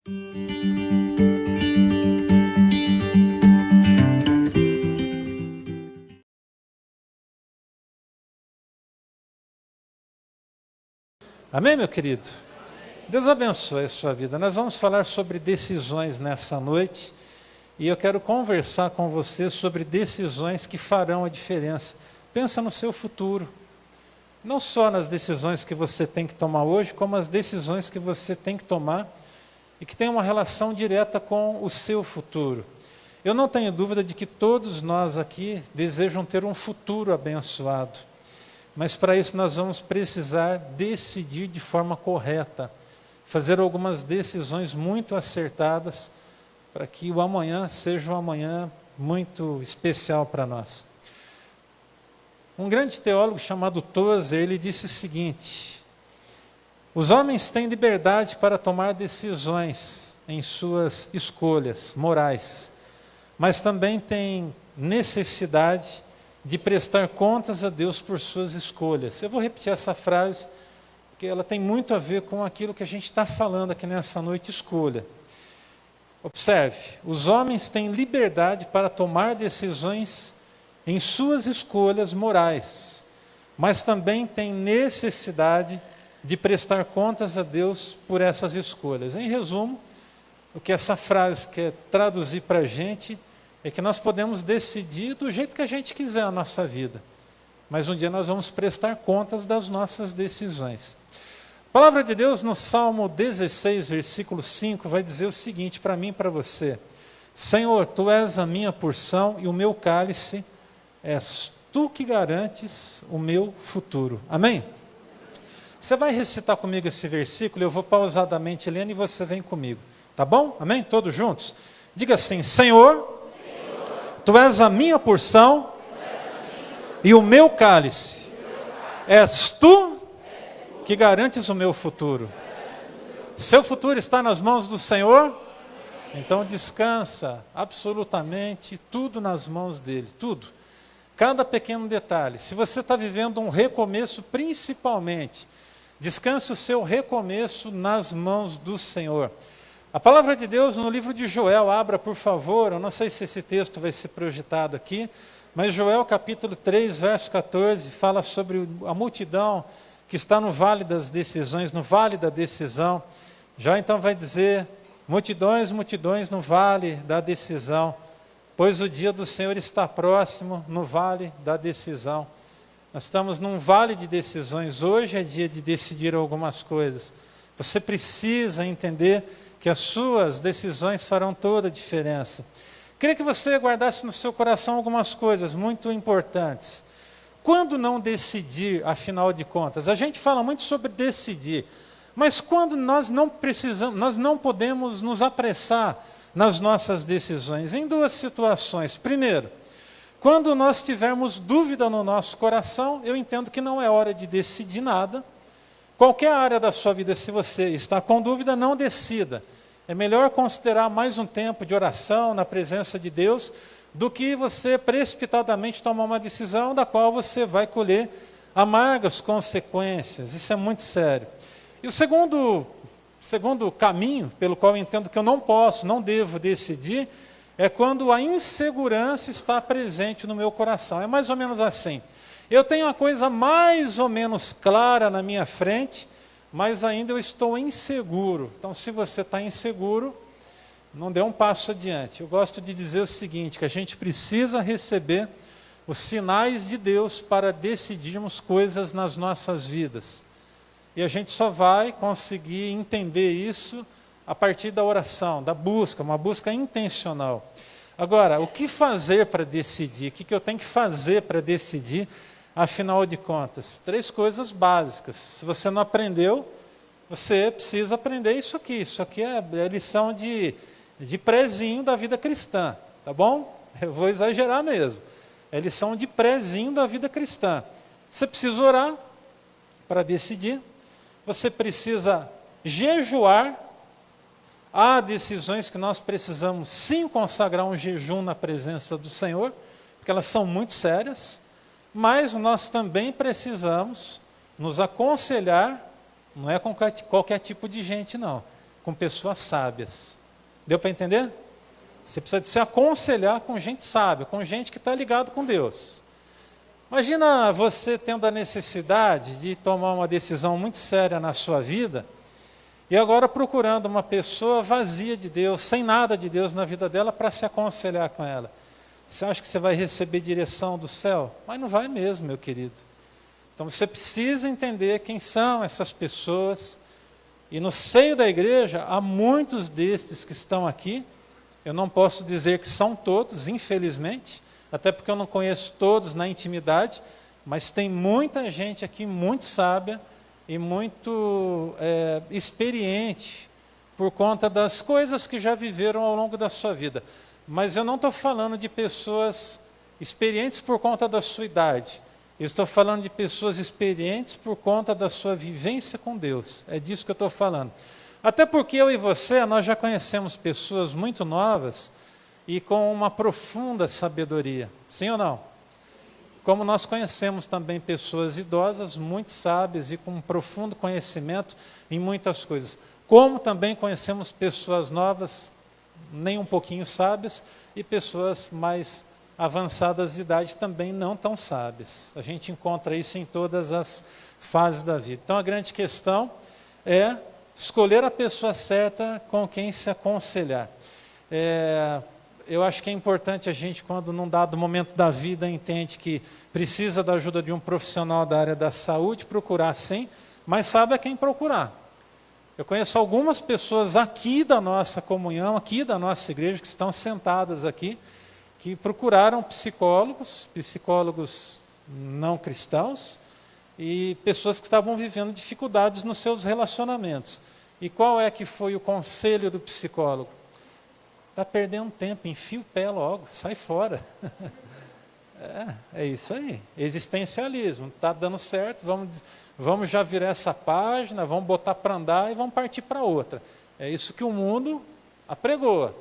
Amém, meu querido? Deus abençoe a sua vida. Nós vamos falar sobre decisões nessa noite e eu quero conversar com você sobre decisões que farão a diferença. Pensa no seu futuro. Não só nas decisões que você tem que tomar hoje, como as decisões que você tem que tomar e que tem uma relação direta com o seu futuro. Eu não tenho dúvida de que todos nós aqui desejam ter um futuro abençoado. Mas para isso nós vamos precisar decidir de forma correta, fazer algumas decisões muito acertadas para que o amanhã seja um amanhã muito especial para nós. Um grande teólogo chamado Tozer, ele disse o seguinte: os homens têm liberdade para tomar decisões em suas escolhas morais, mas também têm necessidade de prestar contas a Deus por suas escolhas. Eu vou repetir essa frase, porque ela tem muito a ver com aquilo que a gente está falando aqui nessa noite, escolha. Observe, os homens têm liberdade para tomar decisões em suas escolhas morais, mas também têm necessidade de prestar contas a Deus por essas escolhas. Em resumo, o que essa frase quer traduzir para a gente é que nós podemos decidir do jeito que a gente quiser a nossa vida, mas um dia nós vamos prestar contas das nossas decisões. A palavra de Deus no Salmo 16, versículo 5, vai dizer o seguinte para mim e para você: Senhor, Tu és a minha porção e o meu cálice, és Tu que garantes o meu futuro. Amém? Você vai recitar comigo esse versículo, eu vou pausadamente lendo e você vem comigo, tá bom? Amém? Todos juntos? Diga assim: Senhor, Tu és a minha porção e o meu cálice. És Tu que garantes o meu futuro. Seu futuro está nas mãos do Senhor? Então descansa absolutamente tudo nas mãos dele, tudo. Cada pequeno detalhe. Se você está vivendo um recomeço, principalmente, descanse o seu recomeço nas mãos do Senhor. A palavra de Deus no livro de Joel, abra por favor, eu não sei se esse texto vai ser projetado aqui, mas Joel capítulo 3, verso 14, fala sobre a multidão que está no vale das decisões, no vale da decisão. Já então vai dizer: multidões, multidões no vale da decisão, pois o dia do Senhor está próximo no vale da decisão. Nós estamos num vale de decisões, hoje é dia de decidir algumas coisas. Você precisa entender que as suas decisões farão toda a diferença. Queria que você guardasse no seu coração algumas coisas muito importantes. Quando não decidir, afinal de contas? A gente fala muito sobre decidir, mas quando nós não precisamos, nós não podemos nos apressar nas nossas decisões, em duas situações. Primeiro, quando nós tivermos dúvida no nosso coração, eu entendo que não é hora de decidir nada. Qualquer área da sua vida, se você está com dúvida, não decida. É melhor considerar mais um tempo de oração na presença de Deus do que você precipitadamente tomar uma decisão da qual você vai colher amargas consequências. Isso é muito sério. E o segundo caminho pelo qual eu entendo que eu não devo decidir, é quando a insegurança está presente no meu coração. É mais ou menos assim: eu tenho uma coisa mais ou menos clara na minha frente, mas ainda eu estou inseguro. Então, se você está inseguro, não dê um passo adiante. Eu gosto de dizer o seguinte, que a gente precisa receber os sinais de Deus para decidirmos coisas nas nossas vidas. E a gente só vai conseguir entender isso a partir da oração, da busca, uma busca intencional. Agora, o que fazer para decidir? O que eu tenho que fazer para decidir? Afinal de contas, 3 coisas básicas. Se você não aprendeu, você precisa aprender isso aqui. Isso aqui é a lição de prézinho da vida cristã, tá bom? Eu vou exagerar mesmo. É lição de prézinho da vida cristã. Você precisa orar para decidir. Você precisa jejuar. Há decisões que nós precisamos sim consagrar um jejum na presença do Senhor, porque elas são muito sérias. Mas nós também precisamos nos aconselhar, não é com qualquer tipo de gente não, com pessoas sábias. Deu para entender? Você precisa de se aconselhar com gente sábia, com gente que está ligado com Deus. Imagina você tendo a necessidade de tomar uma decisão muito séria na sua vida e agora procurando uma pessoa vazia de Deus, sem nada de Deus na vida dela, para se aconselhar com ela. Você acha que você vai receber direção do céu? Mas não vai mesmo, meu querido. Então você precisa entender quem são essas pessoas. E no seio da igreja, há muitos destes que estão aqui. Eu não posso dizer que são todos, infelizmente, até porque eu não conheço todos na intimidade, mas tem muita gente aqui muito sábia e muito experiente por conta das coisas que já viveram ao longo da sua vida. Mas eu não estou falando de pessoas experientes por conta da sua idade. Eu estou falando de pessoas experientes por conta da sua vivência com Deus. É disso que eu estou falando. Até porque eu e você, nós já conhecemos pessoas muito novas e com uma profunda sabedoria. Sim ou não? Como nós conhecemos também pessoas idosas, muito sábias e com um profundo conhecimento em muitas coisas. Como também conhecemos pessoas novas, nem um pouquinho sábias, e pessoas mais avançadas de idade também não tão sábias. A gente encontra isso em todas as fases da vida. Então a grande questão é escolher a pessoa certa com quem se aconselhar. Eu acho que é importante a gente, quando num dado momento da vida entende que precisa da ajuda de um profissional da área da saúde, procurar sim, mas sabe a quem procurar. Eu conheço algumas pessoas aqui da nossa comunhão, aqui da nossa igreja, que estão sentadas aqui, que procuraram psicólogos não cristãos, e pessoas que estavam vivendo dificuldades nos seus relacionamentos. E qual é que foi o conselho do psicólogo? Está perdendo tempo, enfia o pé logo, sai fora. É isso aí, existencialismo, está dando certo, vamos já virar essa página, vamos botar para andar e vamos partir para outra. É isso que o mundo apregoa,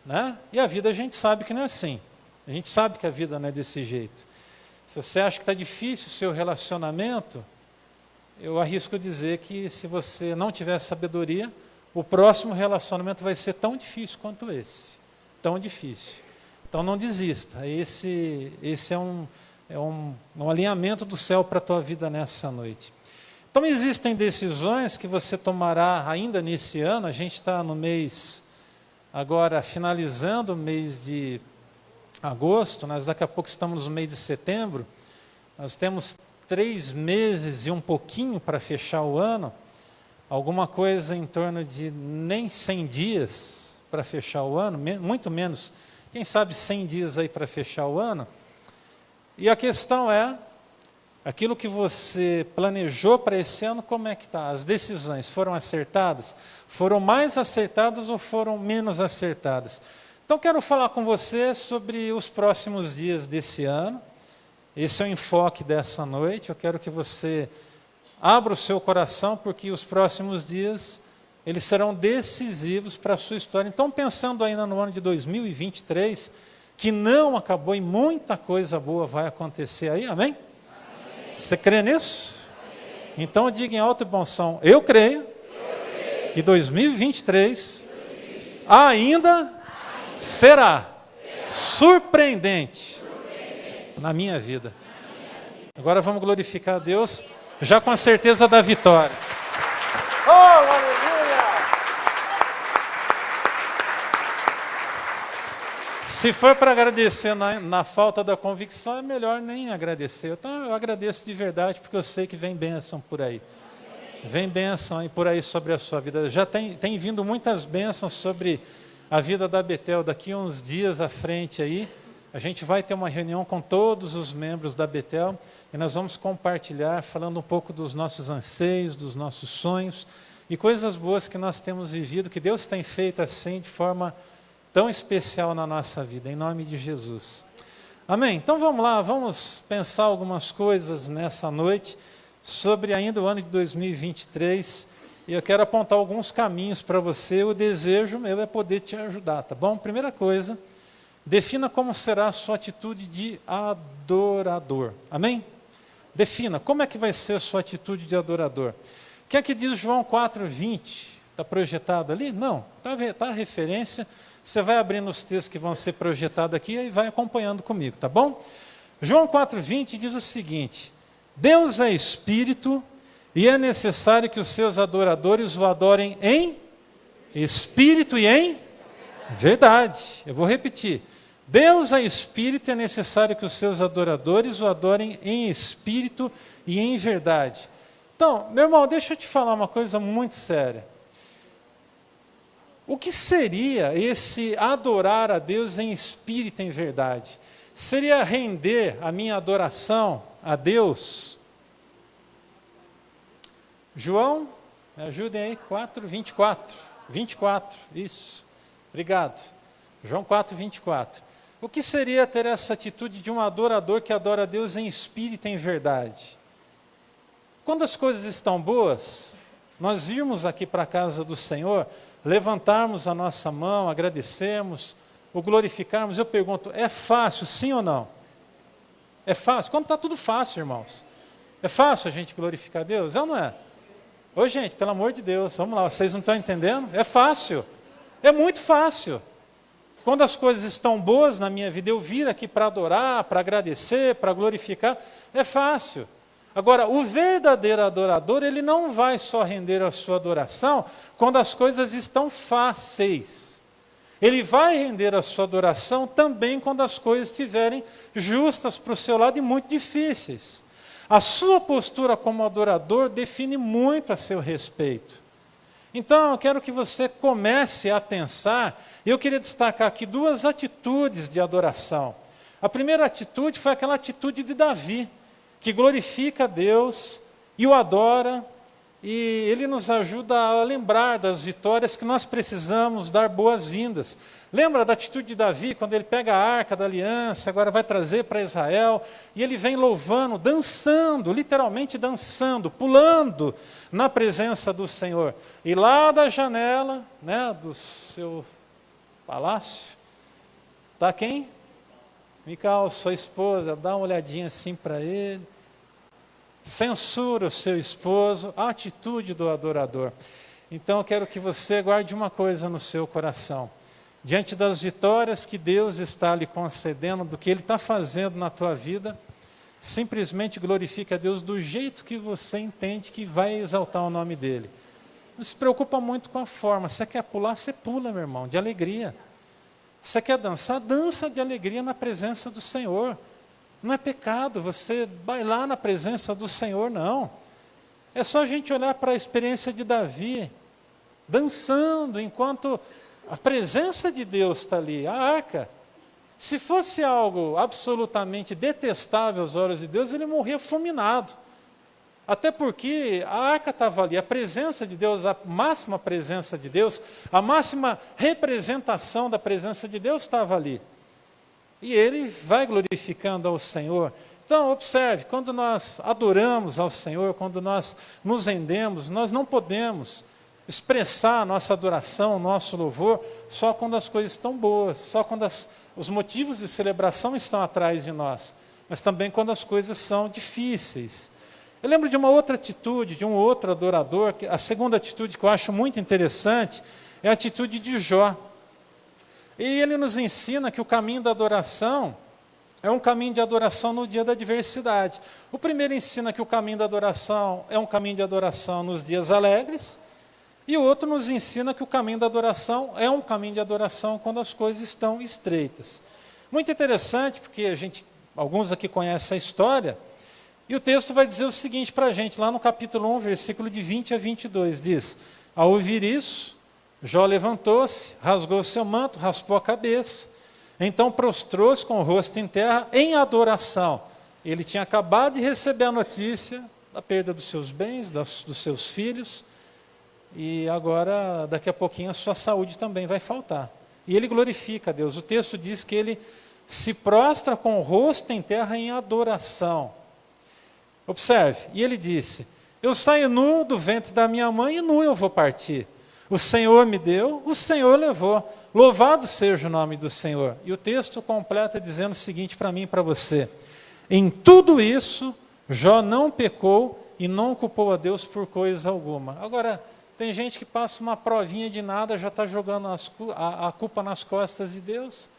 né? E a vida a gente sabe que não é assim, a gente sabe que a vida não é desse jeito. Se você acha que está difícil o seu relacionamento, eu arrisco dizer que se você não tiver sabedoria, o próximo relacionamento vai ser tão difícil quanto esse. Tão difícil. Então não desista. Esse é um alinhamento do céu para a tua vida nessa noite. Então existem decisões que você tomará ainda nesse ano. A gente está no mês, agora finalizando o mês de agosto, nós daqui a pouco estamos no mês de setembro, nós temos 3 meses e um pouquinho para fechar o ano, alguma coisa em torno de nem 100 dias para fechar o ano, muito menos, quem sabe 100 dias aí para fechar o ano. E a questão é, aquilo que você planejou para esse ano, como é que está? As decisões foram acertadas? Foram mais acertadas ou foram menos acertadas? Então, quero falar com você sobre os próximos dias desse ano. Esse é o enfoque dessa noite. Eu quero que você abra o seu coração, porque os próximos dias, eles serão decisivos para a sua história. Então, pensando ainda no ano de 2023, que não acabou e muita coisa boa vai acontecer aí, amém? Amém. Você crê nisso? Amém. Então, diga em alto e bom som, eu creio que 2023 ainda será surpreendente na minha vida. Agora vamos glorificar a Deus, já com a certeza da vitória. Oh, aleluia! Se for para agradecer na falta da convicção, é melhor nem agradecer. Então eu agradeço de verdade, porque eu sei que vem bênção por aí. Vem bênção aí por aí sobre a sua vida. Já tem vindo muitas bênçãos sobre a vida da Betel. Daqui uns dias à frente aí, a gente vai ter uma reunião com todos os membros da Betel e nós vamos compartilhar, falando um pouco dos nossos anseios, dos nossos sonhos e coisas boas que nós temos vivido, que Deus tem feito assim, de forma tão especial na nossa vida, em nome de Jesus. Amém? Então vamos lá, vamos pensar algumas coisas nessa noite sobre ainda o ano de 2023. E eu quero apontar alguns caminhos para você. O desejo meu é poder te ajudar, tá bom? Primeira coisa, defina como será a sua atitude de adorador. Amém? Defina, como é que vai ser a sua atitude de adorador? O que é que diz João 4:20? Está projetado ali? Não, está a referência. Você vai abrindo os textos que vão ser projetados aqui e vai acompanhando comigo, tá bom? João 4,20 diz o seguinte: Deus é Espírito e é necessário que os seus adoradores o adorem em Espírito e em verdade. Eu vou repetir. Deus é Espírito e é necessário que os seus adoradores o adorem em Espírito e em verdade. Então, meu irmão, deixa eu te falar uma coisa muito séria. O que seria esse adorar a Deus em Espírito e em verdade? Seria render a minha adoração a Deus? João, me ajudem aí, 4:24. 24, isso. Obrigado. João 4:24. O que seria ter essa atitude de um adorador que adora a Deus em espírito e em verdade? Quando as coisas estão boas, nós irmos aqui para a casa do Senhor, levantarmos a nossa mão, agradecermos, o glorificarmos. Eu pergunto, é fácil, sim ou não? É fácil? Quando está tudo fácil, irmãos. É fácil a gente glorificar a Deus? É ou não é? Ô gente, pelo amor de Deus, vamos lá, vocês não estão entendendo? É fácil. É muito fácil. Quando as coisas estão boas na minha vida, eu vir aqui para adorar, para agradecer, para glorificar, é fácil. Agora, o verdadeiro adorador, ele não vai só render a sua adoração quando as coisas estão fáceis. Ele vai render a sua adoração também quando as coisas estiverem justas para o seu lado e muito difíceis. A sua postura como adorador define muito a seu respeito. Então, eu quero que você comece a pensar, e eu queria destacar aqui duas atitudes de adoração. A primeira atitude foi aquela atitude de Davi, que glorifica a Deus e o adora, e ele nos ajuda a lembrar das vitórias que nós precisamos dar boas-vindas. Lembra da atitude de Davi, quando ele pega a arca da aliança, agora vai trazer para Israel, e ele vem louvando, dançando, literalmente dançando, pulando na presença do Senhor. E lá da janela, né, do seu palácio, está quem? Mical, sua esposa, dá uma olhadinha assim para ele, censura o seu esposo, a atitude do adorador. Então eu quero que você guarde uma coisa no seu coração. Diante das vitórias que Deus está lhe concedendo, do que Ele está fazendo na tua vida, simplesmente glorifique a Deus do jeito que você entende que vai exaltar o nome dEle. Não se preocupa muito com a forma. Você quer pular, você pula, meu irmão, de alegria. Você quer dançar, dança de alegria na presença do Senhor. Não é pecado você bailar na presença do Senhor, não. É só a gente olhar para a experiência de Davi, dançando, enquanto a presença de Deus está ali, a arca. Se fosse algo absolutamente detestável aos olhos de Deus, ele morria fulminado. Até porque a arca estava ali, a presença de Deus, a máxima presença de Deus, a máxima representação da presença de Deus estava ali. E ele vai glorificando ao Senhor. Então, observe, quando nós adoramos ao Senhor, quando nós nos rendemos, nós não podemos expressar a nossa adoração, o nosso louvor, só quando as coisas estão boas, só quando os motivos de celebração estão atrás de nós, mas também quando as coisas são difíceis. Eu lembro de uma outra atitude, de um outro adorador, a segunda atitude que eu acho muito interessante, é a atitude de Jó. E ele nos ensina que o caminho da adoração é um caminho de adoração no dia da adversidade. O primeiro ensina que o caminho da adoração é um caminho de adoração nos dias alegres, e o outro nos ensina que o caminho da adoração é um caminho de adoração quando as coisas estão estreitas. Muito interessante, porque alguns aqui conhecem a história, e o texto vai dizer o seguinte para a gente, lá no capítulo 1, versículo de 20 a 22, diz: ao ouvir isso, Jó levantou-se, rasgou seu manto, raspou a cabeça, então prostrou-se com o rosto em terra em adoração. Ele tinha acabado de receber a notícia da perda dos seus bens, dos seus filhos, e agora, daqui a pouquinho, a sua saúde também vai faltar. E ele glorifica a Deus. O texto diz que ele se prostra com o rosto em terra em adoração. Observe, e ele disse: eu saio nu do ventre da minha mãe e nu eu vou partir. O Senhor me deu, o Senhor levou. Louvado seja o nome do Senhor. E o texto completa dizendo o seguinte para mim e para você: em tudo isso, Jó não pecou e não culpou a Deus por coisa alguma. Agora, Tem gente que passa uma provinha de nada, já está jogando a culpa nas costas de Deus.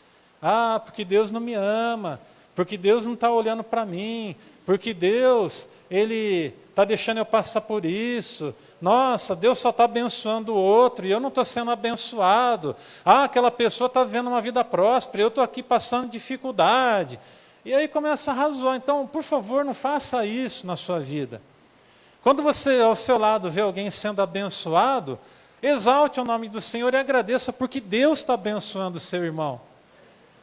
Ah, porque Deus não me ama, porque Deus não está olhando para mim, porque Deus, Ele está deixando eu passar por isso. Nossa, Deus só está abençoando o outro e eu não estou sendo abençoado. Ah, aquela pessoa está vivendo uma vida próspera, eu estou aqui passando dificuldade. E aí começa a razoar. Então, por favor, não faça isso na sua vida. Quando você ao seu lado vê alguém sendo abençoado, exalte o nome do Senhor e agradeça porque Deus está abençoando o seu irmão.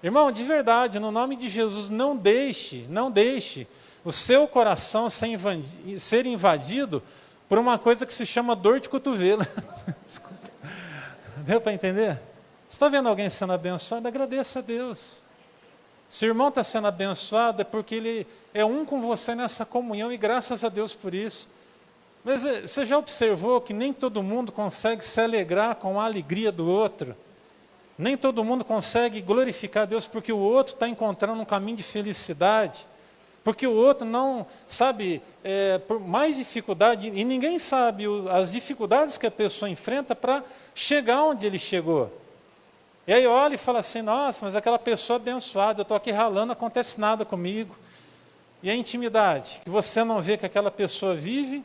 Irmão, de verdade, no nome de Jesus, não deixe o seu coração ser invadido por uma coisa que se chama dor de cotovelo. Desculpa. Deu para entender? Você está vendo alguém sendo abençoado? Agradeça a Deus. Se o irmão está sendo abençoado, é porque ele é um com você nessa comunhão e graças a Deus por isso. Mas você já observou que nem todo mundo consegue se alegrar com a alegria do outro? Nem todo mundo consegue glorificar a Deus porque o outro está encontrando um caminho de felicidade? Porque o outro não sabe, por mais dificuldade, e ninguém sabe as dificuldades que a pessoa enfrenta para chegar onde ele chegou. E aí olha e fala assim, nossa, mas aquela pessoa é abençoada, eu estou aqui ralando, não acontece nada comigo. E a intimidade que você não vê que aquela pessoa vive,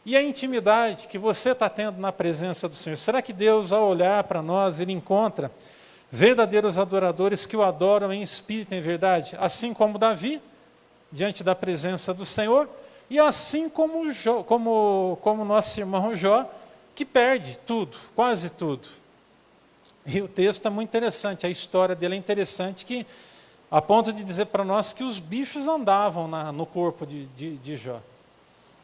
e a intimidade que você está tendo na presença do Senhor. Será que Deus, ao olhar para nós, Ele encontra verdadeiros adoradores que o adoram em espírito e em verdade? Assim como Davi, diante da presença do Senhor, e assim como nosso irmão Jó, que perde tudo, quase tudo. E o texto é muito interessante, a história dele é interessante, a ponto de dizer para nós que os bichos andavam no corpo de Jó.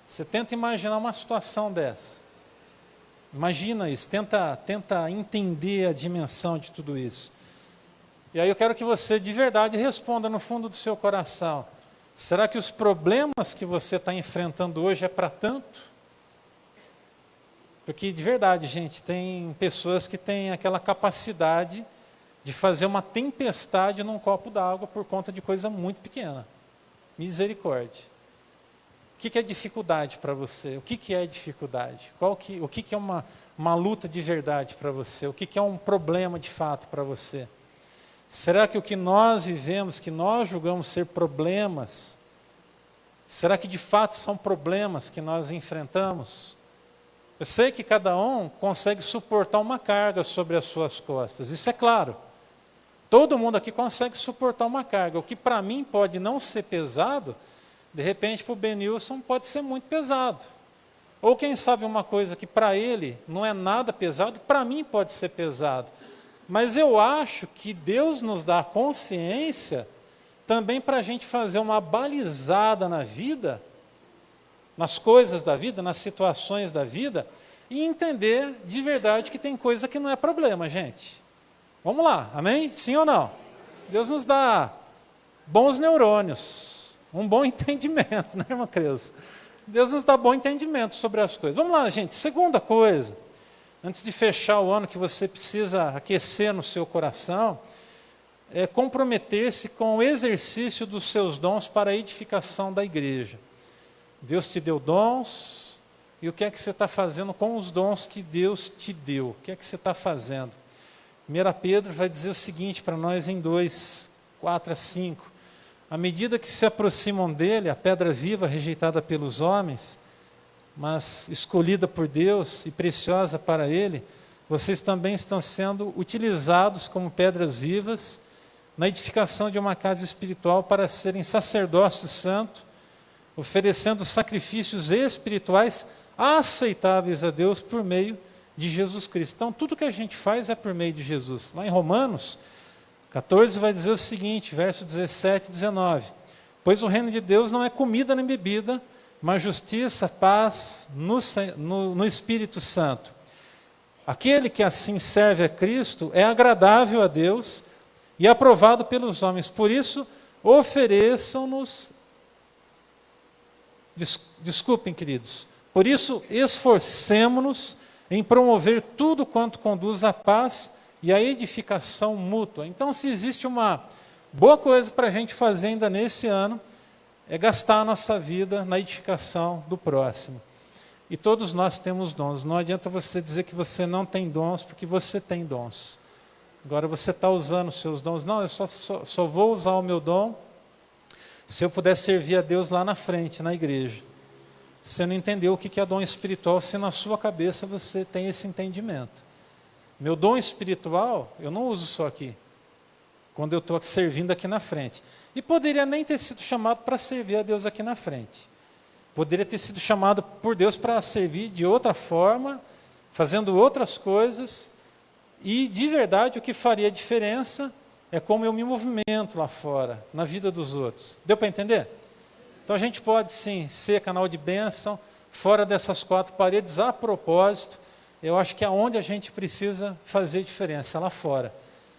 Você tenta imaginar uma situação dessa. Imagina isso, tenta entender a dimensão de tudo isso. E aí eu quero que você de verdade responda no fundo do seu coração. Será que os problemas que você está enfrentando hoje é para tanto? Porque de verdade, gente, tem pessoas que têm aquela capacidade de fazer uma tempestade num copo d'água por conta de coisa muito pequena. Misericórdia. O que é dificuldade para você? O que é dificuldade? O que é uma luta de verdade para você? O que é um problema de fato para você? Será que o que nós vivemos, que nós julgamos ser problemas, será que de fato são problemas que nós enfrentamos? Eu sei que cada um consegue suportar uma carga sobre as suas costas, isso é claro. Todo mundo aqui consegue suportar uma carga. O que para mim pode não ser pesado, de repente, para o Benilson pode ser muito pesado. Ou quem sabe uma coisa que para ele não é nada pesado, para mim pode ser pesado. Mas eu acho que Deus nos dá consciência também para a gente fazer uma balizada na vida, nas coisas da vida, nas situações da vida, e entender de verdade que tem coisa que não é problema, gente. Vamos lá, amém? Sim ou não? Deus nos dá bons neurônios. Um bom entendimento, né, irmã Creuza? Deus nos dá bom entendimento sobre as coisas. Vamos lá, gente. Segunda coisa, antes de fechar o ano que você precisa aquecer no seu coração, é comprometer-se com o exercício dos seus dons para a edificação da igreja. Deus te deu dons, e o que é que você está fazendo com os dons que Deus te deu? O que é que você está fazendo? 1 Pedro vai dizer o seguinte para nós em 2, 4 a 5. À medida que se aproximam dele, a pedra viva rejeitada pelos homens, mas escolhida por Deus e preciosa para ele, vocês também estão sendo utilizados como pedras vivas na edificação de uma casa espiritual para serem sacerdócio santo, oferecendo sacrifícios espirituais aceitáveis a Deus por meio de Jesus Cristo. Então, tudo que a gente faz é por meio de Jesus. Lá em Romanos 14 vai dizer o seguinte, verso 17 e 19. Pois o reino de Deus não é comida nem bebida, mas justiça, paz no Espírito Santo. Aquele que assim serve a Cristo é agradável a Deus e aprovado pelos homens. Por isso, ofereçam-nos... Desculpem, queridos. Por isso, esforcemo-nos em promover tudo quanto conduz à paz e a edificação mútua. Então, se existe uma boa coisa para a gente fazer ainda nesse ano, é gastar a nossa vida na edificação do próximo. E todos nós temos dons. Não adianta você dizer que você não tem dons, porque você tem dons. Agora você está usando os seus dons. Não, eu só vou usar o meu dom se eu puder servir a Deus lá na frente, na igreja. Você não entendeu o que é dom espiritual, se na sua cabeça você tem esse entendimento. Meu dom espiritual, eu não uso só aqui, quando eu estou servindo aqui na frente. E poderia nem ter sido chamado para servir a Deus aqui na frente. Poderia ter sido chamado por Deus para servir de outra forma, fazendo outras coisas, e de verdade o que faria diferença é como eu me movimento lá fora, na vida dos outros. Deu para entender? Então a gente pode sim ser canal de bênção, fora dessas quatro paredes, a propósito. Eu acho que é onde a gente precisa fazer diferença, lá fora.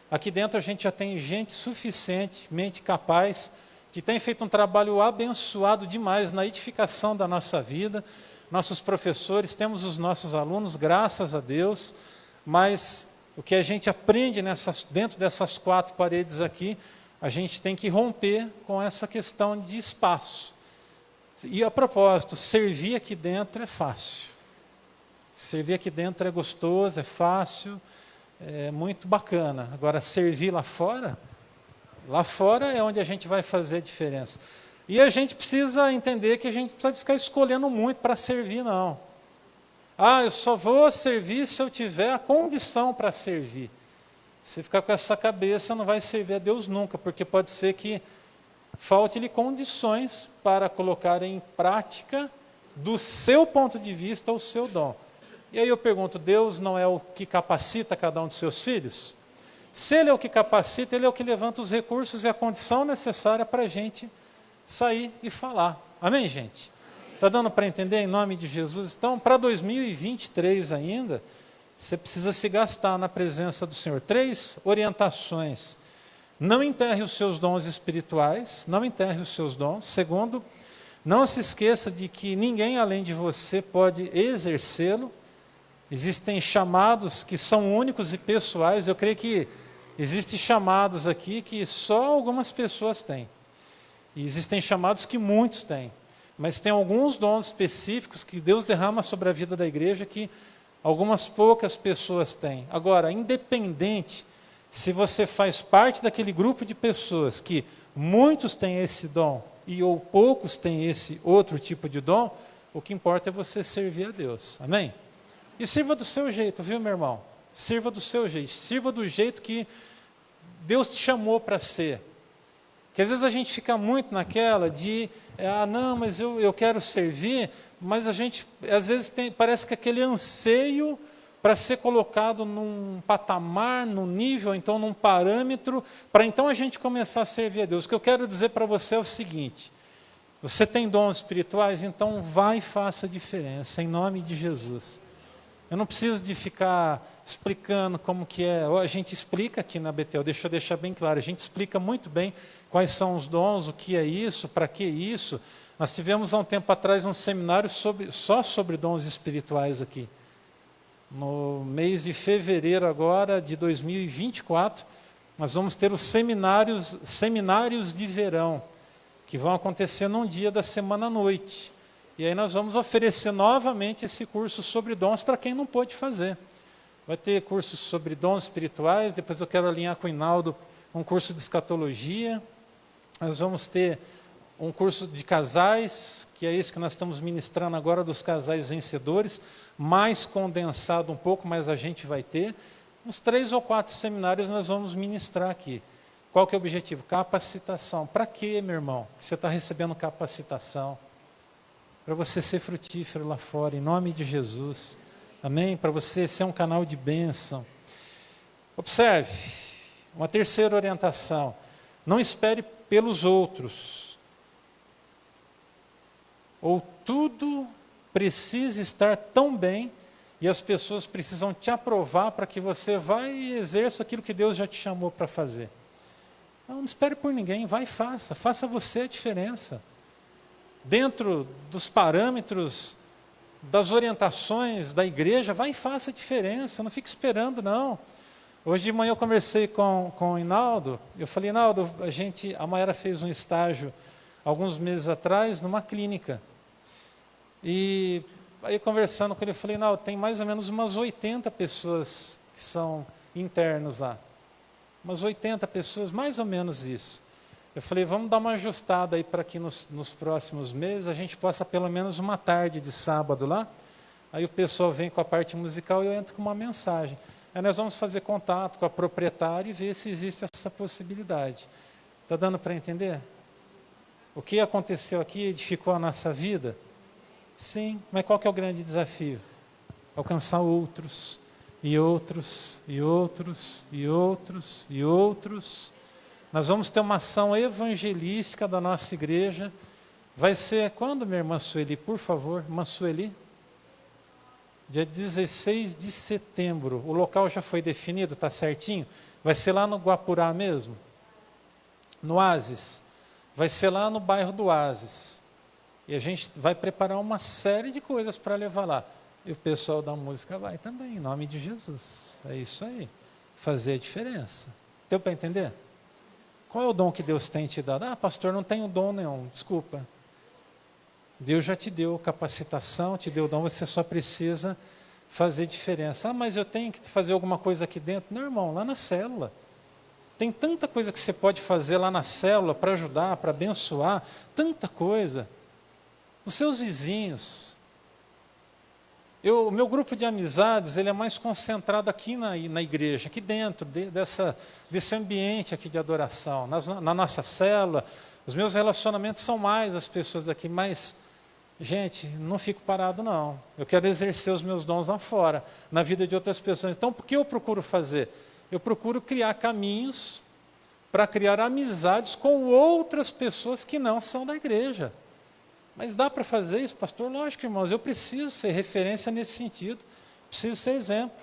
Aqui dentro a gente já tem gente suficientemente capaz, que tem feito um trabalho abençoado demais na edificação da nossa vida. Nossos professores, temos os nossos alunos, graças a Deus, mas o que a gente aprende dentro dessas quatro paredes aqui, a gente tem que romper com essa questão de espaço. E a propósito, servir aqui dentro é fácil. Servir aqui dentro é gostoso, é fácil, é muito bacana. Agora, servir lá fora é onde a gente vai fazer a diferença. E a gente precisa entender que a gente precisa ficar escolhendo muito para servir, não. Eu só vou servir se eu tiver a condição para servir. Se ficar com essa cabeça, não vai servir a Deus nunca, porque pode ser que falte-lhe condições para colocar em prática, do seu ponto de vista, o seu dom. E aí eu pergunto, Deus não é o que capacita cada um dos seus filhos? Se Ele é o que capacita, Ele é o que levanta os recursos e a condição necessária para a gente sair e falar. Amém, gente? Está dando para entender em nome de Jesus? Então, para 2023 ainda, você precisa se gastar na presença do Senhor. 3 orientações. Não enterre os seus dons espirituais, não enterre os seus dons. Segundo, não se esqueça de que ninguém além de você pode exercê-lo. Existem chamados que são únicos e pessoais. Eu creio que existem chamados aqui que só algumas pessoas têm. E existem chamados que muitos têm. Mas tem alguns dons específicos que Deus derrama sobre a vida da igreja que algumas poucas pessoas têm. Agora, independente se você faz parte daquele grupo de pessoas que muitos têm esse dom e ou poucos têm esse outro tipo de dom, o que importa é você servir a Deus. Amém? E sirva do seu jeito, viu, meu irmão? Sirva do seu jeito. Sirva do jeito que Deus te chamou para ser. Porque às vezes a gente fica muito naquela de, não, mas eu quero servir, mas a gente, às vezes, parece que aquele anseio para ser colocado num patamar, num nível, então num parâmetro, para então a gente começar a servir a Deus. O que eu quero dizer para você é o seguinte, você tem dons espirituais, então vai e faça a diferença, em nome de Jesus. Eu não preciso de ficar explicando como que é, a gente explica aqui na Betel, deixa eu deixar bem claro, a gente explica muito bem quais são os dons, o que é isso, para que isso. Nós tivemos há um tempo atrás um seminário só sobre dons espirituais aqui. No mês de fevereiro agora, de 2024, nós vamos ter os seminários de verão, que vão acontecer num dia da semana à noite. E aí nós vamos oferecer novamente esse curso sobre dons para quem não pôde fazer. Vai ter cursos sobre dons espirituais, depois eu quero alinhar com o Hinaldo um curso de escatologia. Nós vamos ter um curso de casais, que é esse que nós estamos ministrando agora, dos casais vencedores, mais condensado um pouco, mas a gente vai ter. Uns 3 ou 4 seminários nós vamos ministrar aqui. Qual que é o objetivo? Capacitação. Para quê, meu irmão? Você está recebendo capacitação? Para você ser frutífero lá fora, em nome de Jesus. Amém? Para você ser um canal de bênção. Observe, uma terceira orientação. Não espere pelos outros. Ou tudo precisa estar tão bem e as pessoas precisam te aprovar para que você vá e exerça aquilo que Deus já te chamou para fazer. Não espere por ninguém, vai e faça. Faça você a diferença. Dentro dos parâmetros, das orientações da igreja, vai e faça a diferença. Não fique esperando, não. Hoje de manhã eu conversei com o Hinaldo. Eu falei, Hinaldo, a Mayara fez um estágio alguns meses atrás numa clínica. E Aí conversando com ele, eu falei, não, tem mais ou menos umas 80 pessoas que são internos lá. Umas 80 pessoas, mais ou menos isso. Eu falei, vamos dar uma ajustada aí para que nos próximos meses a gente possa pelo menos uma tarde de sábado lá. Aí o pessoal vem com a parte musical e eu entro com uma mensagem. Aí nós vamos fazer contato com a proprietária e ver se existe essa possibilidade. Está dando para entender? O que aconteceu aqui edificou a nossa vida? Sim, mas qual que é o grande desafio? Alcançar outros, e outros, e outros, e outros, e outros. Nós vamos ter uma ação evangelística da nossa igreja. Vai ser quando, minha irmã Sueli? Por favor, irmã Sueli? Dia 16 de setembro. O local já foi definido, está certinho? Vai ser lá no Guapurá mesmo? No Oásis? Vai ser lá no bairro do Oásis. E a gente vai preparar uma série de coisas para levar lá. E o pessoal da música vai também, em nome de Jesus. É isso aí. Fazer a diferença. Deu para entender? Qual é o dom que Deus tem te dado? Ah, pastor, não tenho dom nenhum. Desculpa. Deus já te deu capacitação, te deu dom, você só precisa fazer diferença. Ah, mas eu tenho que fazer alguma coisa aqui dentro. Não, irmão, lá na célula. Tem tanta coisa que você pode fazer lá na célula para ajudar, para abençoar. Tanta coisa. Os seus vizinhos. O meu grupo de amizades, ele é mais concentrado aqui na igreja, aqui dentro desse ambiente aqui de adoração. Na nossa célula, os meus relacionamentos são mais as pessoas daqui, mas, gente, não fico parado não. Eu quero exercer os meus dons lá fora, na vida de outras pessoas. Então, o que eu procuro fazer? Eu procuro criar caminhos para criar amizades com outras pessoas que não são da igreja. Mas dá para fazer isso, pastor? Lógico, irmãos, eu preciso ser referência nesse sentido, preciso ser exemplo.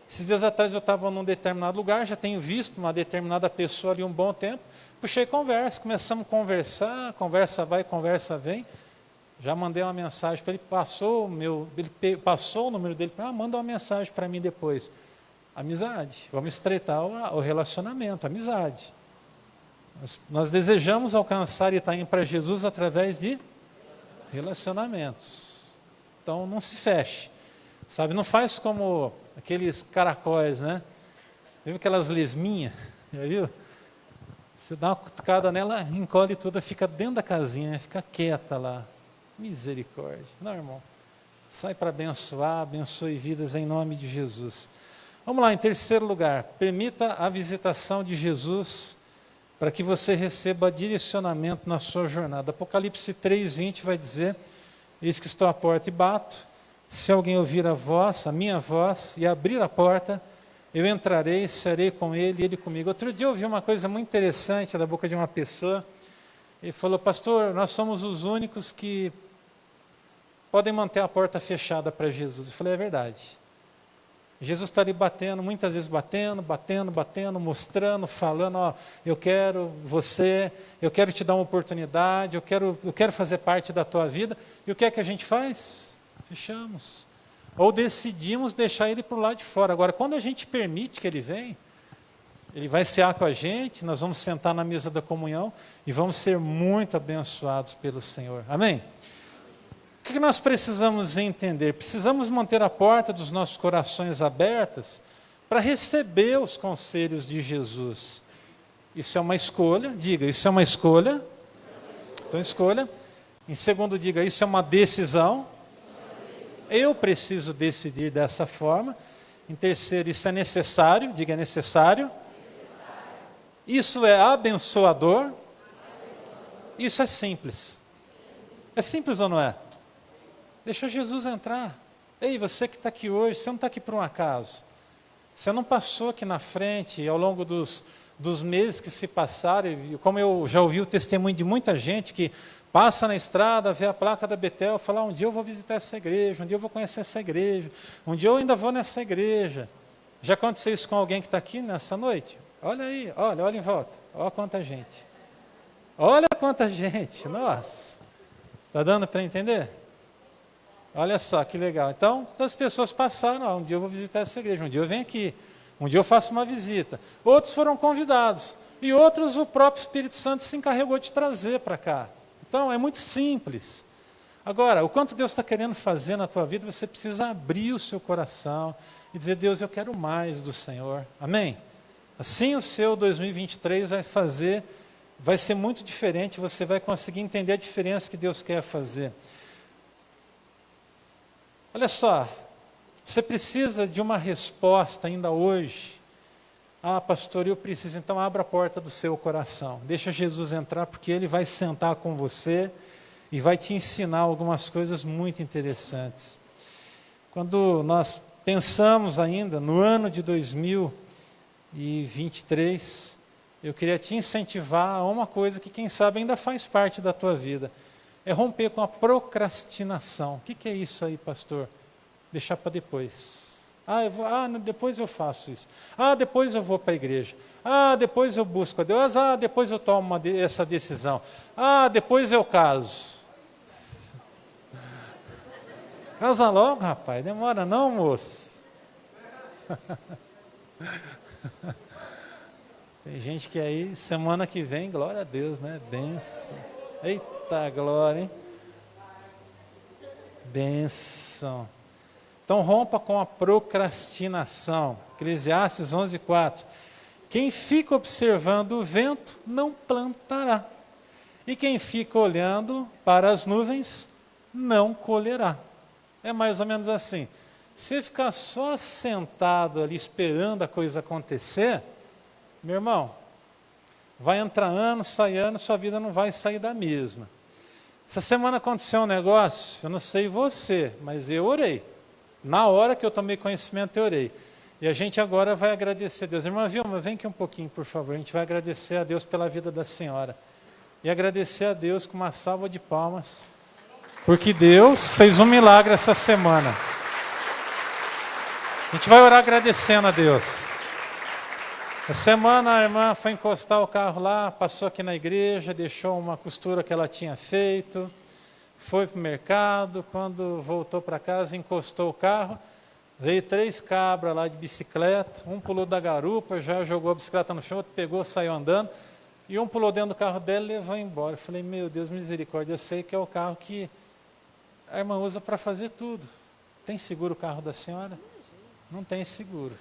Esses dias atrás eu estava num determinado lugar, já tenho visto uma determinada pessoa ali um bom tempo, puxei conversa, começamos a conversar, conversa vai, conversa vem. Já mandei uma mensagem para ele, ele passou o número dele, manda uma mensagem para mim depois. Amizade, vamos estreitar o relacionamento, amizade. Nós desejamos alcançar Itaim para Jesus através de relacionamentos. Então não se feche. Sabe, não faz como aqueles caracóis, né? Viu aquelas lesminhas? Já viu? Você dá uma cutucada nela, encolhe tudo, fica dentro da casinha, fica quieta lá. Misericórdia. Não, irmão. Sai para abençoar, abençoe vidas em nome de Jesus. Vamos lá, em terceiro lugar, permita a visitação de Jesus para que você receba direcionamento na sua jornada. Apocalipse 3:20 vai dizer, eis que estou à porta e bato, se alguém ouvir a voz, a minha voz, e abrir a porta, eu entrarei, serei com ele e ele comigo. Outro dia eu ouvi uma coisa muito interessante da boca de uma pessoa, ele falou, pastor, nós somos os únicos que podem manter a porta fechada para Jesus. Eu falei, é verdade. Jesus está ali batendo, muitas vezes batendo, mostrando, falando, ó, eu quero você, eu quero te dar uma oportunidade, eu quero fazer parte da tua vida. E o que é que a gente faz? Fechamos. Ou decidimos deixar ele para o lado de fora. Agora, quando a gente permite que ele venha, ele vai cear com a gente, nós vamos sentar na mesa da comunhão e vamos ser muito abençoados pelo Senhor. Amém? O que nós precisamos entender? Precisamos manter a porta dos nossos corações abertas para receber os conselhos de Jesus. Isso é uma escolha, diga, isso é uma escolha. Então, escolha. Em segundo, diga, isso é uma decisão. Eu preciso decidir dessa forma. Em terceiro, isso é necessário, diga, é necessário. Isso é abençoador. Isso é simples. É simples ou não é? Deixa Jesus entrar. Ei, você que está aqui hoje, você não está aqui por um acaso. Você não passou aqui na frente ao longo dos meses que se passaram, como eu já ouvi o testemunho de muita gente que passa na estrada, vê a placa da Betel, fala, um dia eu vou visitar essa igreja, um dia eu vou conhecer essa igreja, um dia eu ainda vou nessa igreja. Já aconteceu isso com alguém que está aqui nessa noite? Olha aí, olha em volta, olha quanta gente. Olha quanta gente, nossa. Está dando para entender? Olha só, que legal. Então, as pessoas passaram, um dia eu vou visitar essa igreja, um dia eu venho aqui, um dia eu faço uma visita. Outros foram convidados, e outros o próprio Espírito Santo se encarregou de trazer para cá. Então, é muito simples. Agora, o quanto Deus está querendo fazer na tua vida, você precisa abrir o seu coração e dizer, Deus, eu quero mais do Senhor. Amém? Assim o seu 2023 vai ser muito diferente, você vai conseguir entender a diferença que Deus quer fazer. Olha só, você precisa de uma resposta ainda hoje. Ah, pastor, eu preciso. Então abra a porta do seu coração. Deixa Jesus entrar, porque Ele vai sentar com você e vai te ensinar algumas coisas muito interessantes. Quando nós pensamos ainda no ano de 2023, eu queria te incentivar a uma coisa que, quem sabe, ainda faz parte da tua vida. É romper com a procrastinação. O que é isso aí, pastor? Deixar para depois. Depois eu faço isso. Depois eu vou para a igreja. Depois eu busco a Deus. Depois eu tomo essa decisão. Depois eu caso. Casa logo, rapaz. Demora não, moço? Tem gente que aí, semana que vem, glória a Deus, né? Benção. Eita glória, hein? Benção. Então rompa com a procrastinação. Eclesiastes 11:4. Quem fica observando o vento não plantará. E quem fica olhando para as nuvens não colherá. É mais ou menos assim. Se ficar só sentado ali esperando a coisa acontecer, meu irmão, vai entrar ano, sai ano, sua vida não vai sair da mesma. Essa semana aconteceu um negócio, eu não sei você, mas eu orei. Na hora que eu tomei conhecimento, eu orei. E a gente agora vai agradecer a Deus. Irmã Vilma, vem aqui um pouquinho, por favor. A gente vai agradecer a Deus pela vida da senhora. E agradecer a Deus com uma salva de palmas, porque Deus fez um milagre essa semana. A gente vai orar agradecendo a Deus. Essa semana a irmã foi encostar o carro lá, passou aqui na igreja, deixou uma costura que ela tinha feito, foi para o mercado, quando voltou para casa, encostou o carro, veio 3 cabras lá de bicicleta, um pulou da garupa, já jogou a bicicleta no chão, outro pegou, saiu andando, e um pulou dentro do carro dela e levou embora. Eu falei, meu Deus, misericórdia, eu sei que é o carro que a irmã usa para fazer tudo. Tem seguro o carro da senhora? Não tem seguro.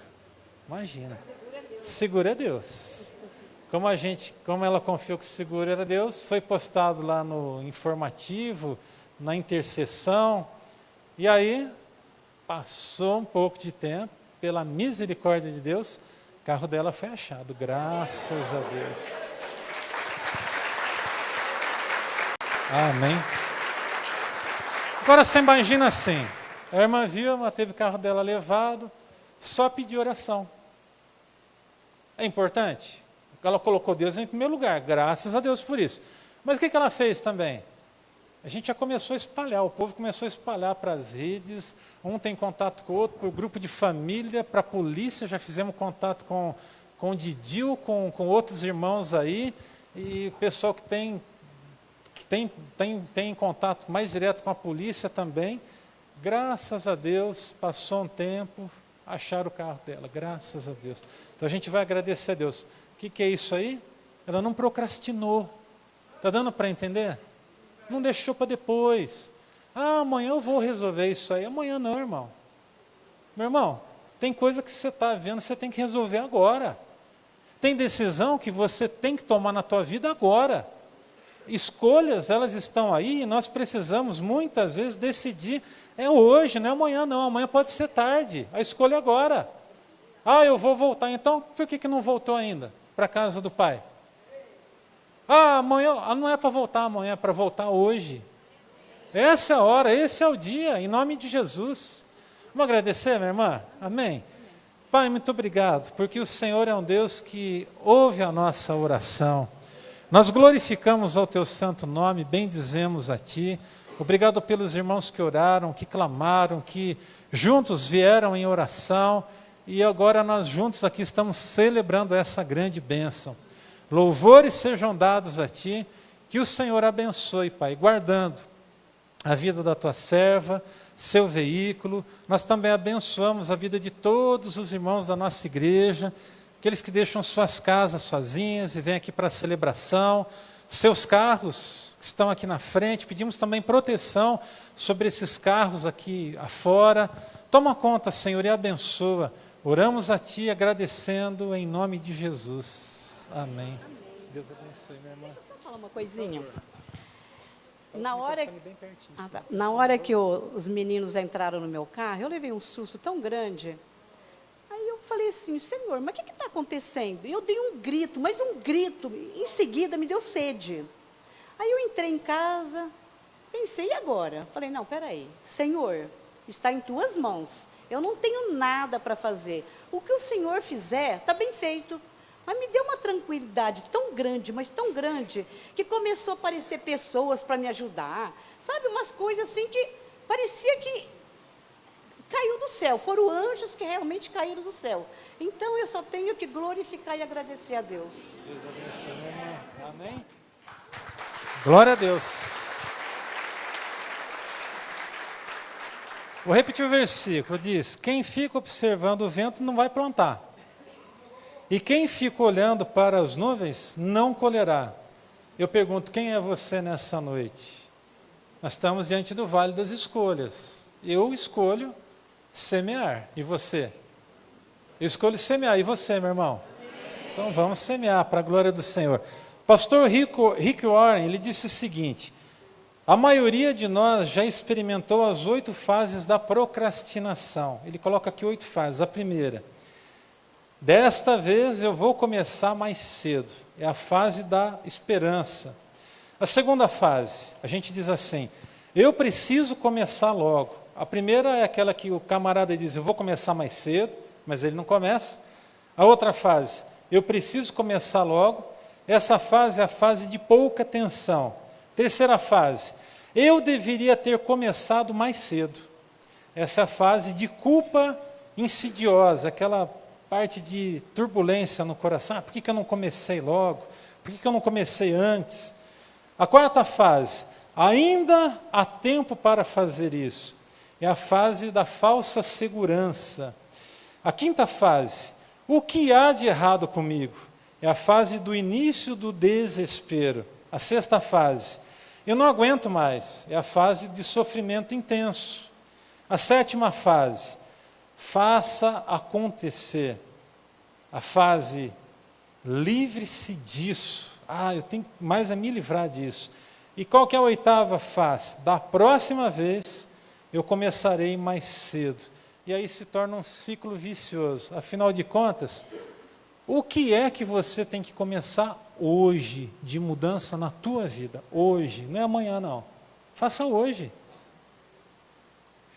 Imagina. Seguro é Deus. Como ela confiou que o seguro era Deus, foi postado lá no informativo, na intercessão, e aí passou um pouco de tempo, pela misericórdia de Deus, o carro dela foi achado, graças a Deus. Amém. Agora você imagina assim, a irmã Vilma teve o carro dela levado, só pediu oração. É importante? Ela colocou Deus em primeiro lugar, graças a Deus por isso. Mas o que ela fez também? A gente já começou a espalhar, o povo começou a espalhar para as redes, um tem contato com o outro, para o grupo de família, para a polícia, já fizemos contato com o Didil, com outros irmãos aí, e o pessoal que tem contato mais direto com a polícia também. Graças a Deus, passou um tempo, acharam o carro dela, graças a Deus. Então a gente vai agradecer a Deus. O que é isso aí? Ela não procrastinou. Está dando para entender? Não deixou para depois. Amanhã eu vou resolver isso aí. Amanhã não, irmão. Meu irmão, tem coisa que você está vendo, você tem que resolver agora. Tem decisão que você tem que tomar na tua vida agora. Escolhas, elas estão aí e nós precisamos muitas vezes decidir. É hoje, não é amanhã não. Amanhã pode ser tarde. A escolha é agora. Eu vou voltar. Então, por que não voltou ainda para a casa do pai? Amanhã, não é para voltar amanhã, é para voltar hoje. Essa é a hora, esse é o dia, em nome de Jesus. Vamos agradecer, minha irmã? Amém? Pai, muito obrigado, porque o Senhor é um Deus que ouve a nossa oração. Nós glorificamos ao teu santo nome, bendizemos a ti. Obrigado pelos irmãos que oraram, que clamaram, que juntos vieram em oração. E agora nós juntos aqui estamos celebrando essa grande bênção. Louvores sejam dados a ti, que o Senhor abençoe, Pai, guardando a vida da tua serva, seu veículo. Nós também abençoamos a vida de todos os irmãos da nossa igreja, aqueles que deixam suas casas sozinhas e vêm aqui para a celebração. seus carros que estão aqui na frente, pedimos também proteção sobre esses carros aqui afora. Toma conta, Senhor, e abençoa. Oramos a Ti agradecendo em nome de Jesus. Amém. Deus abençoe, minha irmã. Deixa eu só falar uma coisinha. Na hora que os meninos entraram no meu carro, eu levei um susto tão grande. Aí eu falei assim, Senhor, mas o que está acontecendo? Eu dei um grito, mas um grito. Em seguida me deu sede. Aí eu entrei em casa, pensei, e agora? Falei, não, peraí. Senhor, está em Tuas mãos. Eu não tenho nada para fazer. O que o Senhor fizer, está bem feito. Mas me deu uma tranquilidade tão grande, mas tão grande, que começou a aparecer pessoas para me ajudar. Sabe, umas coisas assim que parecia que caiu do céu. Foram anjos que realmente caíram do céu. Então eu só tenho que glorificar e agradecer a Deus. Deus abençoe, minha irmã. Amém? Glória a Deus. Vou repetir o versículo. Diz, quem fica observando o vento não vai plantar. E quem fica olhando para as nuvens não colherá. Eu pergunto, quem é você nessa noite? Nós estamos diante do vale das escolhas. Eu escolho semear. E você? Eu escolho semear. E você, meu irmão? Então vamos semear para a glória do Senhor. Pastor Rick Warren, ele disse o seguinte, a maioria de nós já experimentou as 8 fases da procrastinação. Ele coloca aqui 8 fases. A primeira, desta vez eu vou começar mais cedo. É a fase da esperança. A segunda fase, a gente diz assim, eu preciso começar logo. A primeira é aquela que o camarada diz, eu vou começar mais cedo, mas ele não começa. A outra fase, eu preciso começar logo. Essa fase é a fase de pouca atenção. Terceira fase, eu deveria ter começado mais cedo. Essa é a fase de culpa insidiosa, aquela parte de turbulência no coração. Ah, por que eu não comecei logo? Por que eu não comecei antes? A quarta fase, ainda há tempo para fazer isso. É a fase da falsa segurança. A quinta fase, o que há de errado comigo? É a fase do início do desespero. A sexta fase, eu não aguento mais. É a fase de sofrimento intenso. A sétima fase, faça acontecer. A fase, livre-se disso. Ah, eu tenho mais a me livrar disso. E qual que é a oitava fase? Da próxima vez, eu começarei mais cedo. E aí se torna um ciclo vicioso. Afinal de contas, o que é que você tem que começar hoje de mudança na tua vida? Hoje, não é amanhã não. Faça hoje.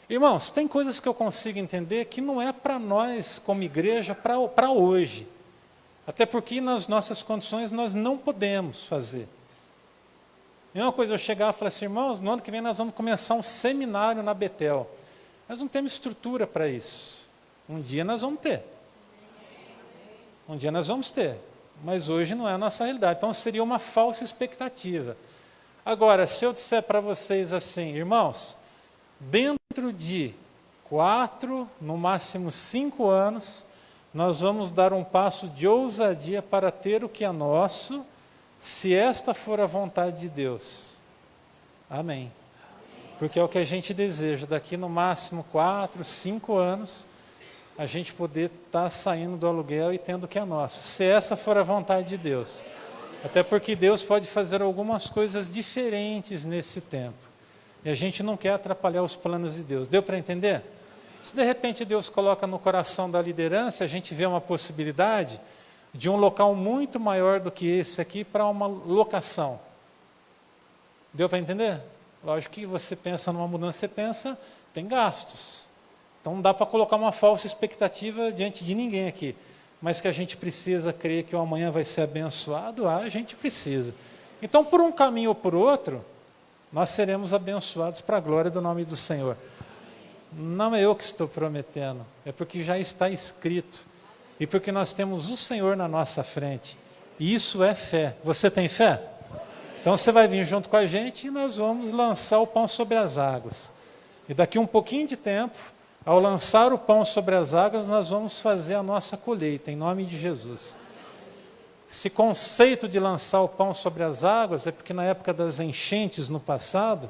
Irmãos, tem coisas que eu consigo entender que não é para nós como igreja, para hoje. Até porque nas nossas condições nós não podemos fazer. É uma coisa eu chegar e falar assim, irmãos, no ano que vem nós vamos começar um seminário na Betel. Nós não temos estrutura para isso. Um dia nós vamos ter. Um dia nós vamos ter, mas hoje não é a nossa realidade. Então seria uma falsa expectativa. Agora, se eu disser para vocês assim, irmãos, dentro de 4, no máximo 5 anos, nós vamos dar um passo de ousadia para ter o que é nosso, se esta for a vontade de Deus. Amém. Porque é o que a gente deseja, daqui no máximo 4, 5 anos, a gente poder estar saindo do aluguel e tendo o que é nosso, se essa for a vontade de Deus. Até porque Deus pode fazer algumas coisas diferentes nesse tempo. E a gente não quer atrapalhar os planos de Deus. Deu para entender? Se de repente Deus coloca no coração da liderança, a gente vê uma possibilidade de um local muito maior do que esse aqui para uma locação. Deu para entender? Lógico que você pensa numa mudança, você pensa, tem gastos. Então não dá para colocar uma falsa expectativa diante de ninguém aqui. Mas que a gente precisa crer que o amanhã vai ser abençoado, a gente precisa. Então, por um caminho ou por outro, nós seremos abençoados para a glória do nome do Senhor. Não é eu que estou prometendo, é porque já está escrito. E porque nós temos o Senhor na nossa frente. E isso é fé. Você tem fé? Então você vai vir junto com a gente e nós vamos lançar o pão sobre as águas. E daqui um pouquinho de tempo, ao lançar o pão sobre as águas, nós vamos fazer a nossa colheita, em nome de Jesus. Esse conceito de lançar o pão sobre as águas é porque na época das enchentes no passado,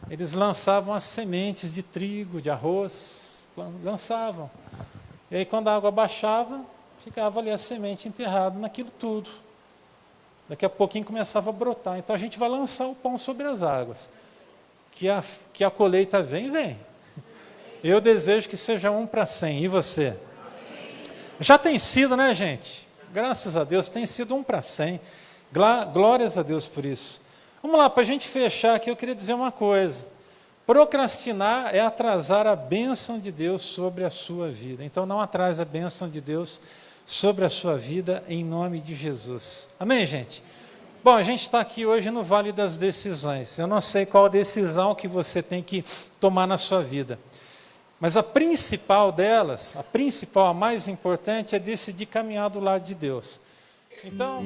eles lançavam as sementes de trigo, de arroz, lançavam. E aí quando a água baixava, ficava ali a semente enterrada naquilo tudo. Daqui a pouquinho começava a brotar. Então a gente vai lançar o pão sobre as águas. Que a colheita vem. Eu desejo que seja 1 para 100. E você? Já tem sido, né, gente? Graças a Deus, tem sido 1 para 100. Glórias a Deus por isso. Vamos lá, para a gente fechar aqui, eu queria dizer uma coisa. Procrastinar é atrasar a bênção de Deus sobre a sua vida. Então não atrase a bênção de Deus sobre a sua vida, em nome de Jesus. Amém, gente? Bom, a gente está aqui hoje no Vale das Decisões. Eu não sei qual decisão que você tem que tomar na sua vida. Mas a principal delas, a mais importante, é decidir caminhar do lado de Deus. Então...